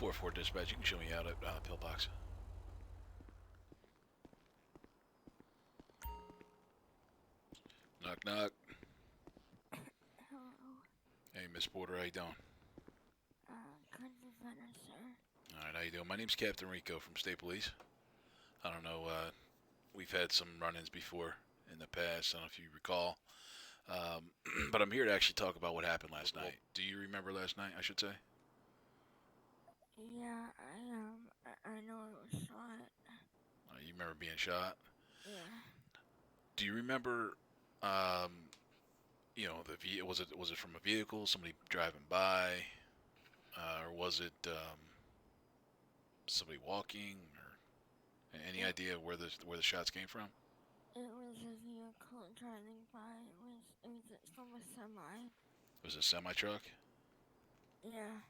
4-4 dispatch, you can show me out at Pillbox. Knock, knock. Hello. Hey, Miss Porter, how you doing? Couldn't be better, sir. Alright, how you doing? My name's Captain Rico from State Police. I don't know, we've had some run-ins before in the past, I don't know if you recall. But I'm here to actually talk about what happened last night. Do you remember last night, I should say? Yeah, I know it was shot. You remember being shot? Yeah. Do you remember, you know, was it from a vehicle, somebody driving by, or was it somebody walking, or any idea where the shots came from? It was a vehicle driving by. It was from a semi. It was a semi truck. Yeah.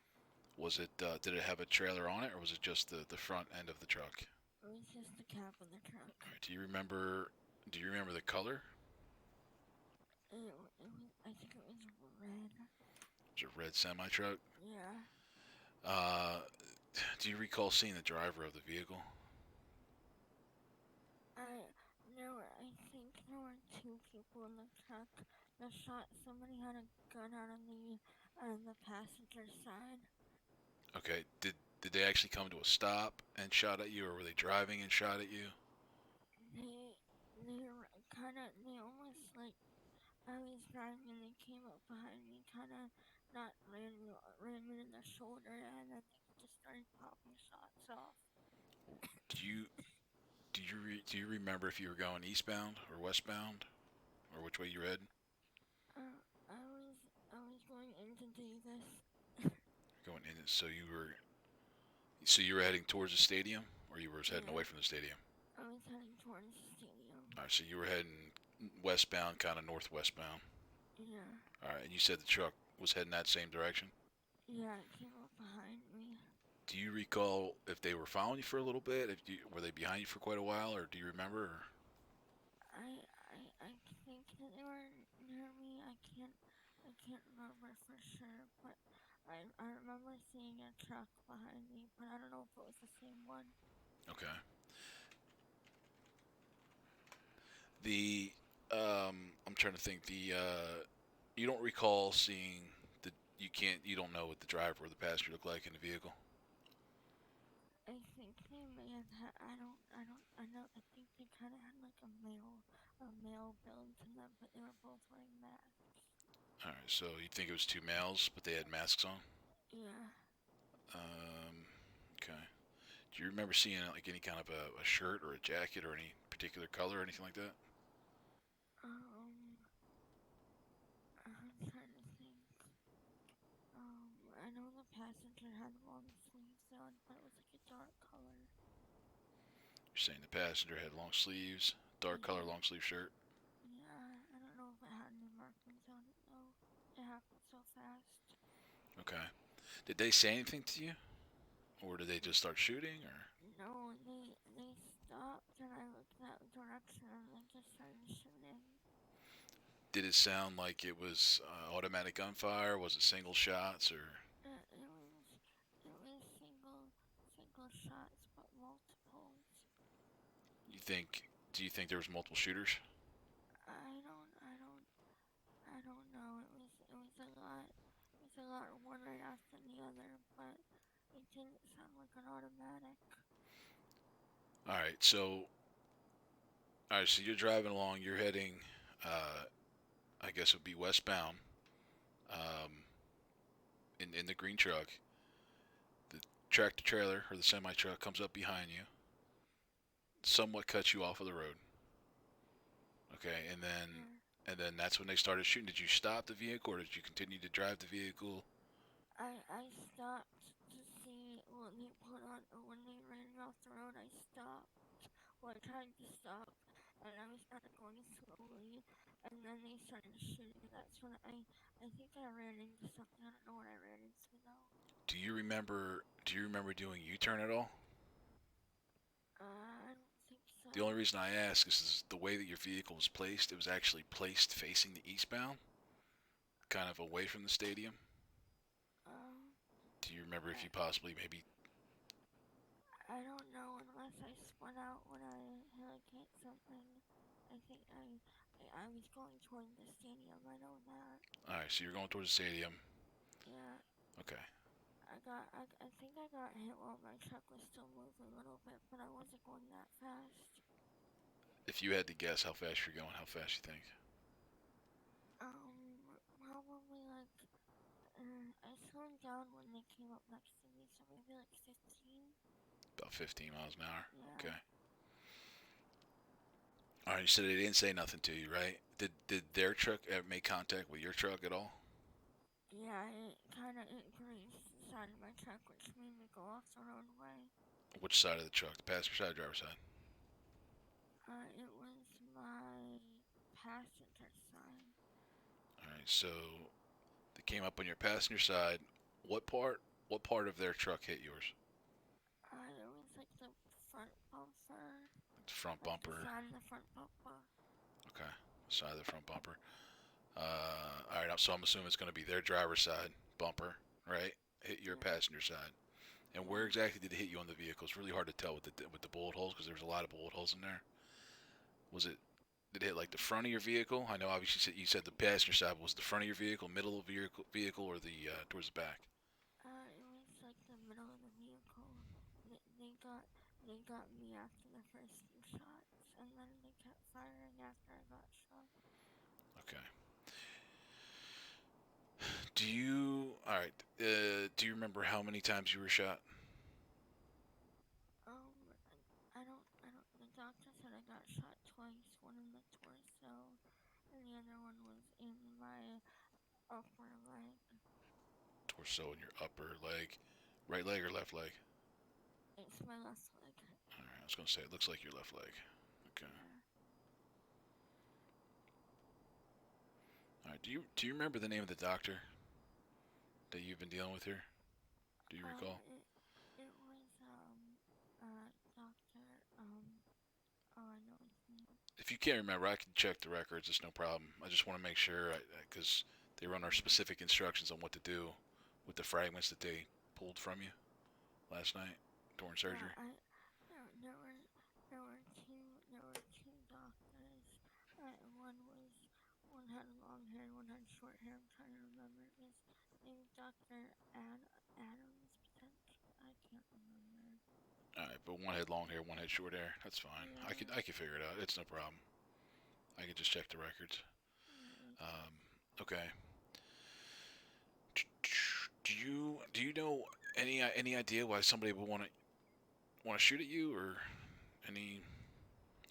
Was it? Did it have a trailer on it, or was it just the front end of the truck? It was just the cab of the truck. Right, do you remember? Do you remember the color? I think it was red. It was a red semi truck. Yeah. Do you recall seeing the driver of the vehicle? I think there were two people in the truck. The shot. Somebody had a gun out on the passenger side. Okay. Did they actually come to a stop and shot at you, or were they driving and shot at you? They almost like, I was driving and they came up behind me, ran me in the shoulder, and then they just started popping shots off. Do you remember if you were going eastbound or westbound, or which way you were heading? I was going into Davis. Going in, so you were heading towards the stadium, or you were heading away from the stadium? I was heading towards the stadium. All right, so you were heading westbound, kind of northwestbound. Yeah. All right, and you said the truck was heading that same direction? Yeah, it came up behind me. Do you recall if they were following you for a little bit? Were they behind you for quite a while, or do you remember? Or? I think that they were near me. I can't remember for sure, but I remember seeing a truck behind me, but I don't know if it was the same one. Okay. I'm trying to think. You don't recall seeing you don't know what the driver or the passenger looked like in the vehicle? I think they may have had, I know, I think they kind of had like a male build to them, but they were both wearing masks. All right, so you think it was two males, but they had masks on? Yeah. Okay. Do you remember seeing like any kind of a shirt or a jacket or any particular color or anything like that? I'm trying to think. I know the passenger had long sleeves on, but it was like a dark color. You're saying the passenger had long sleeves, dark color long sleeve shirt? Yeah, I don't know if it had any markings on it though. It happened so fast. Okay. Did they say anything to you? Or did they just start shooting, or? No, they stopped and I looked that direction and they just started shooting. Did it sound like it was automatic gunfire? Was it single shots, or? It was single shots, but multiples. Do you think there was multiple shooters? I don't know. It was a lot. It was a lot, one right after the other, but it didn't sound like an automatic. All right, so you're driving along, you're heading, I guess it would be westbound, um, in the green truck. The tractor trailer, or the semi-truck, comes up behind you, somewhat cuts you off of the road. Okay, and then that's when they started shooting. Did you stop the vehicle, or did you continue to drive the vehicle? I stopped to see when they when they ran me off the road. I stopped. Well, I tried to stop, and I was kind of going slowly, and then they started shooting. That's when I think I ran into something. I don't know what I ran into though. Do you remember doing U-turn at all? I don't think so. The only reason I ask is the way that your vehicle was placed. It was actually placed facing the eastbound, kind of away from the stadium. Do you remember if you possibly maybe I don't know unless I spun out when I like hit something. I think I was going toward the stadium. I know that. Alright, so you're going towards the stadium. Yeah. Okay. I think I got hit while my truck was still moving a little bit, but I wasn't going that fast. If you had to guess how fast you're going, how fast you think? Probably like I slowed down when they came up next to me, so maybe like 15. About 15 miles an hour. Yeah. Okay. Alright, you said they didn't say nothing to you, right? Did their truck ever make contact with your truck at all? Yeah, it kind of it grazed the side of my truck, which made me go off the roadway. Which side of the truck? The passenger side, driver's side? It was my passenger side. Alright, so they came up on your passenger side. What part? What part of their truck hit yours? It was like the front bumper, The front like the bumper. side of the front bumper. Okay. Side of the front bumper. Alright, so I'm assuming it's going to be their driver's side bumper, right? Hit your Yeah. passenger side. And where Yeah. exactly did it hit you on the vehicle? It's really hard to tell with the bullet holes because there's a lot of bullet holes in there. Was it? Did it hit like the front of your vehicle? I know obviously you said the passenger side. Was the front of your vehicle, middle of your vehicle, or the towards the back? It was like the middle of the vehicle. They, they got they got me after the first few shots, and then they kept firing after I got shot. Okay. Do you? All right. Do you remember how many times you were shot? I don't. The doctor said I got shot twice. One in the torso, and the other one was in my upper leg. Torso and your upper leg, right leg or left leg? It's my left leg. All right. I was gonna say it looks like your left leg. Okay. Yeah. All right. Do you remember the name of the doctor that you've been dealing with here? Do you recall? It was Doctor Oh, I know his name. If you can't remember, I can check the records. It's no problem. I just want to make sure because they run our specific instructions on what to do with the fragments that they pulled from you last night during Yeah, surgery. there were two doctors. One had long hair, one had short hair. I'm trying to remember. His name was Doctor Adams potentially. I can't remember. All right, but one had long hair, one had short hair. That's fine. I Yeah. can I can figure it out. It's no problem. I can just check the records. Alright. Okay. Do you know any idea why somebody would want to shoot at you or any?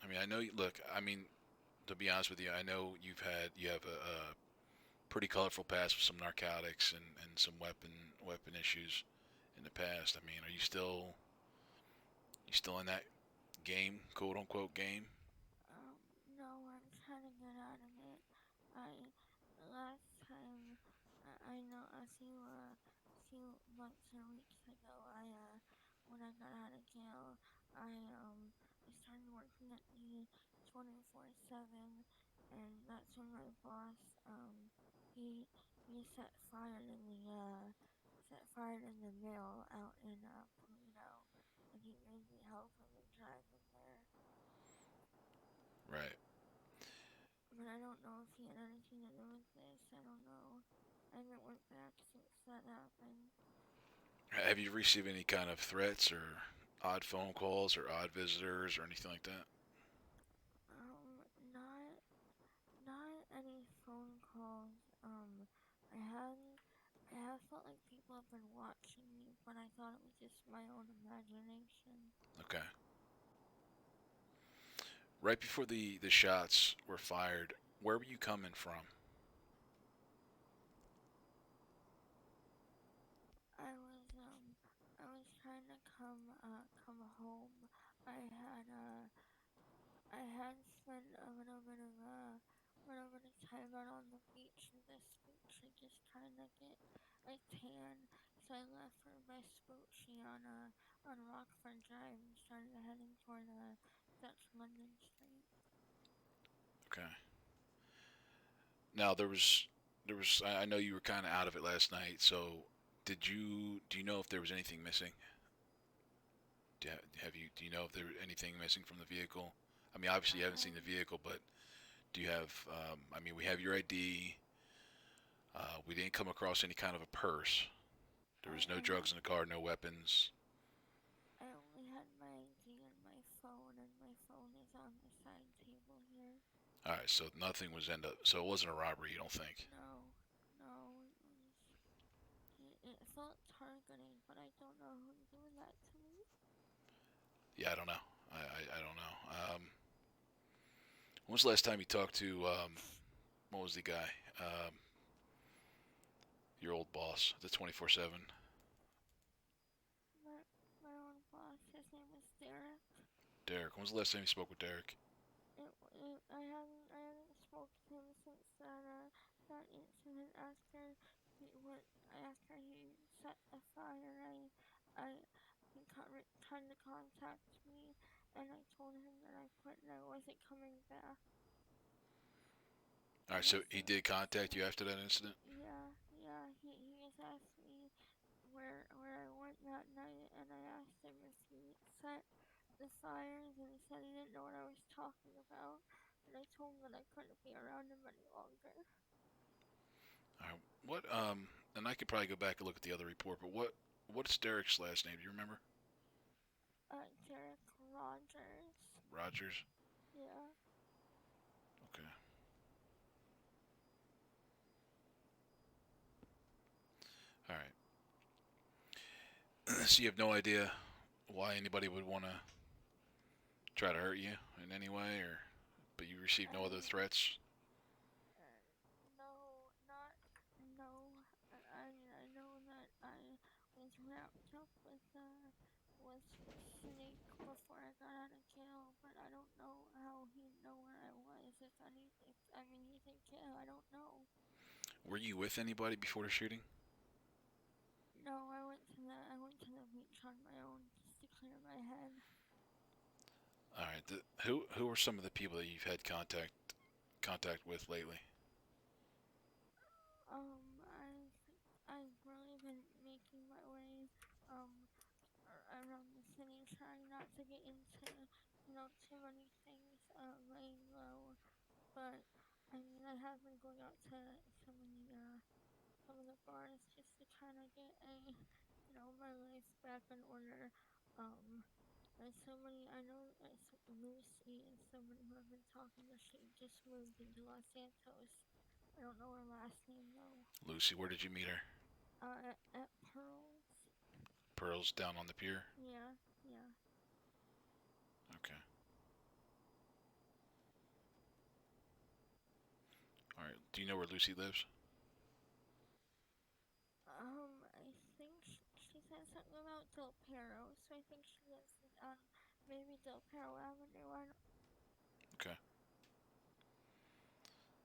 I mean, I know. Look, I mean, to be honest with you, I know you have a pretty colorful past with some narcotics and some weapon issues in the past. I mean, are you still in that game, quote unquote game? Um, no, I'm trying to get out of it. I last time I know a few months or weeks ago, when I got out of jail, I started working at the 24/7, and that's when my boss he he set fire in the mill out in Polito, and he made me help him and drive him there. Right. But I don't know if he had anything to do with this. I don't know. I haven't went back since that happened. Have you received any kind of threats or odd phone calls or odd visitors or anything like that? Um, not not any phone calls. I had I have felt like people have been watching me, but I thought it was just my own imagination. Okay. Right before the shots were fired, where were you coming from? I was I was trying to come home. I had uh I had spent a little bit of time out on the beach this week to just kind of get a tan. So I left for West Bochie on Rockford Drive and started heading toward Dutch London Street. Okay. Now there was I know you were kind of out of it last night. So do you know if there was anything missing? Do you know if there's anything missing from the vehicle? I mean, obviously you haven't seen the vehicle, but do you have? I mean, we have your ID. We didn't come across any kind of a purse. There was no drugs in the car, no weapons. I only had my ID and my phone is on the side table here. All right, so nothing was so it wasn't a robbery, you don't think? No, no, it felt targeting, but I don't know who's doing that to me. Yeah, I don't know. I don't know. When was the last time you talked to what was the guy? Your old boss, the 24/7. My own boss, his name was Derek. Derek. When was the last time you spoke with Derek? I haven't spoken to him since that incident after he set the fire. He tried to contact me, and I told him that I wasn't coming back. All right, so he did contact you after that incident? Yeah. He just asked me where I went that night, and I asked him if he set the fires, and he said he didn't know what I was talking about. And I told him that I couldn't be around him any longer. All right, and I could probably go back and look at the other report, but what's Derek's last name? Do you remember? Derek Rogers. Rogers? Yeah. Okay. All right. So you have no idea why anybody would want to try to hurt you in any way, but you received no other threats? No. I know that I was wrapped up with Snake before I got out of jail, but I don't know how he'd know where I was. He's in jail. I don't know. Were you with anybody before the shooting? No, I went to the beach on my own just to clear my head. All right. Who are some of the people that you've had contact with lately? I've really been making my way around the city, trying not to get into too many things, laying low. But I have been going out to some of the bars just to kind of get my life back in order. There's somebody I know, Lucy is somebody who I've been talking to. She just moved into Los Santos. I don't know her last name though. Lucy, where did you meet her? At Pearls. Pearls down on the pier? Yeah. Okay. All right. Do you know where Lucy lives? I think she said something about Del Perro, so I think she lives on maybe Del Perro Avenue. Okay.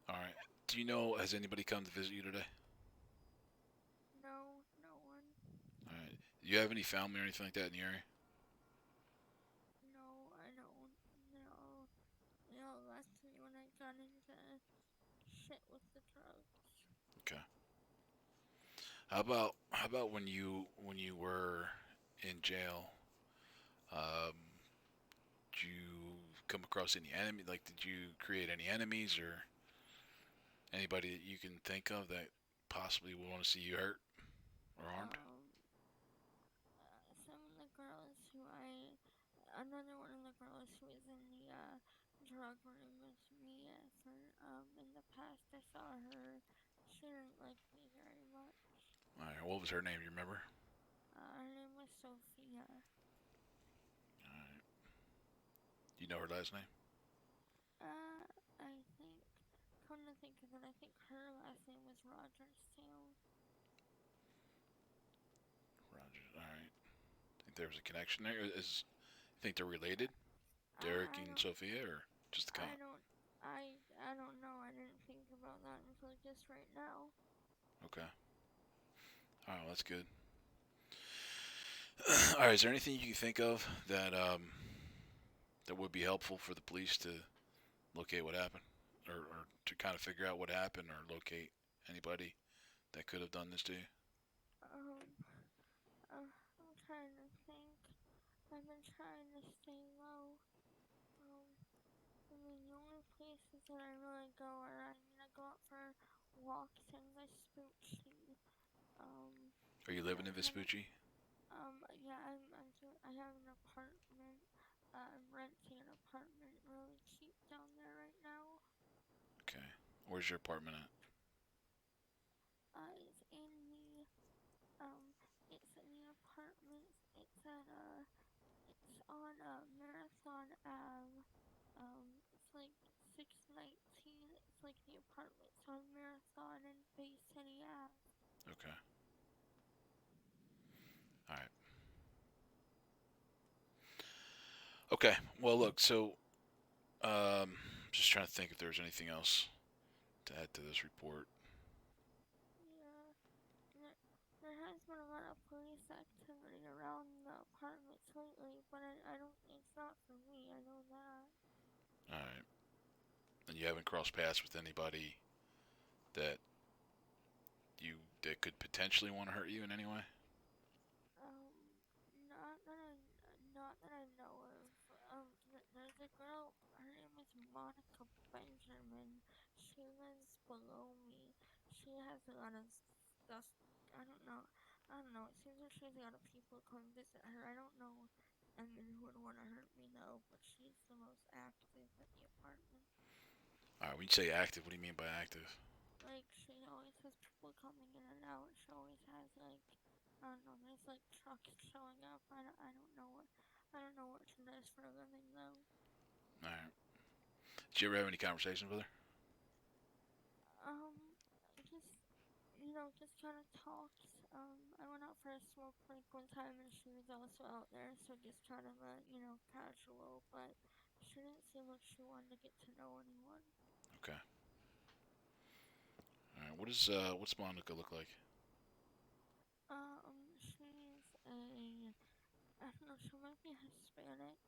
All right. Do you know, has anybody come to visit you today? No, no one. All right. Do you have any family or anything like that in the area? No, I don't. They all left me when I got into shit with the drugs. Okay. How about when you were in jail? Um, did you come across any enemy? Like, did you create any enemies or anybody that you can think of that possibly would want to see you hurt or harmed? Some of the girls another one of the girls who was in the drug room with me in the past. I saw her. She didn't like me very much. All right. What was her name? You remember? Her name was Sophia. All right. You know her last name? I think, come to think of it, I think her last name was Rogers too. Rogers. All right. Think there was a connection there? You think they're related? Derek and Sophia, or just the con? I don't know. I didn't think about that until just right now. Okay. All right, well, that's good. All right, is there anything you can think of that would be helpful for the police to locate what happened, or to kind of figure out what happened, or locate anybody that could have done this to you? I'm trying to think. I've been trying to stay low. I mean, the only places that I really go are, I go out for walks in Vespucci. Are you living in Vespucci? Yeah, I have an apartment. I'm renting an apartment really cheap down there right now. Okay. Where's your apartment at? It's in the, it's in the apartments. It's on, Marathon Ave. It's like 619. It's like the apartments on Marathon and Bay City Ave. Okay. All right. Okay. Well, look. So, just trying to think if there's anything else to add to this report. Yeah. There has been a lot of police activity around the apartments lately, but I don't. It's not for me. I know that. All right. And you haven't crossed paths with anybody that that could potentially want to hurt you in any way? Um, not that I, not that I know of. There's a girl. Her name is Monica Benjamin. She lives below me. She has a lot of stuff. I don't know. I don't know. It seems like she has a lot of people come visit her. I don't know. And then who would want to hurt me though? But she's the most active at the apartment. All right. When you say active, what do you mean by active? Like, she always has people coming in and out. She always has, like, I don't know, there's, like, trucks showing up. I don't know what she does for a living, though. All right. Did you ever have any conversations with her? Just, just kind of talks. I went out for a smoke break one time and she was also out there, so just kind of, casual, but she didn't seem like she wanted to get to know anyone. Okay. All right. What's Monica look like? She's I don't know, she might be Hispanic.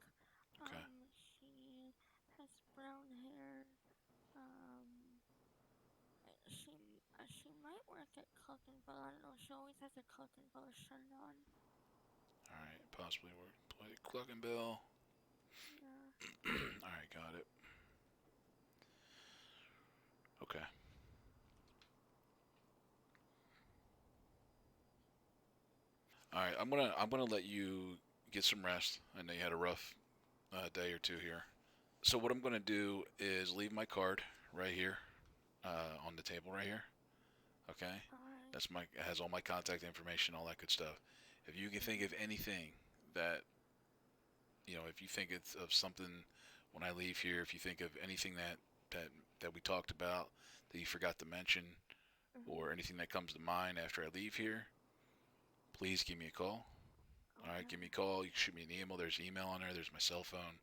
Okay. She has brown hair. She might work at Cluck and Bell. I don't know. She always has a Cluck and Bell shirt on. All right. Possibly work. Play Cluckenbill. Yeah. All right. Got it. Okay. All right. I'm gonna let you get some rest. I know you had a rough day or two here. So what I'm gonna do is leave my card right here on the table right here. Okay. Alright. That's my it has all my contact information, all that good stuff. If you can think of anything that if you think it's of something when I leave here, if you think of anything that that we talked about that you forgot to mention, or anything that comes to mind after I leave here, please give me a call. All right, give me a call. You can shoot me an email. There's email on there. There's my cell phone.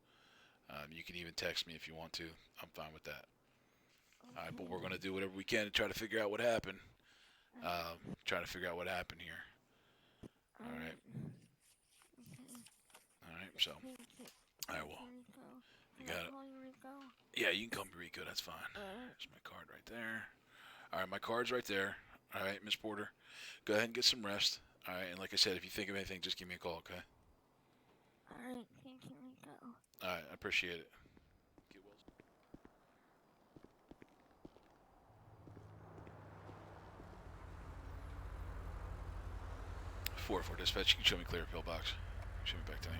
You can even text me if you want to. I'm fine with that. All right, but we're gonna do whatever we can to try to figure out what happened. Trying to figure out what happened here. All right. Okay. All right. So, Thank you. all right. Well, Rico. you Can I got it. call you Rico? Yeah, you can call me Rico. That's fine. Alright. There's my card right there. All right, my card's right there. All right, Miss Porter, go ahead and get some rest. All right, and like I said, if you think of anything, just give me a call, okay? Alright. Thank you, Rico. All right, I appreciate it. Get well. 4-4 dispatch. You can show me clear pillbox. Show me back to me.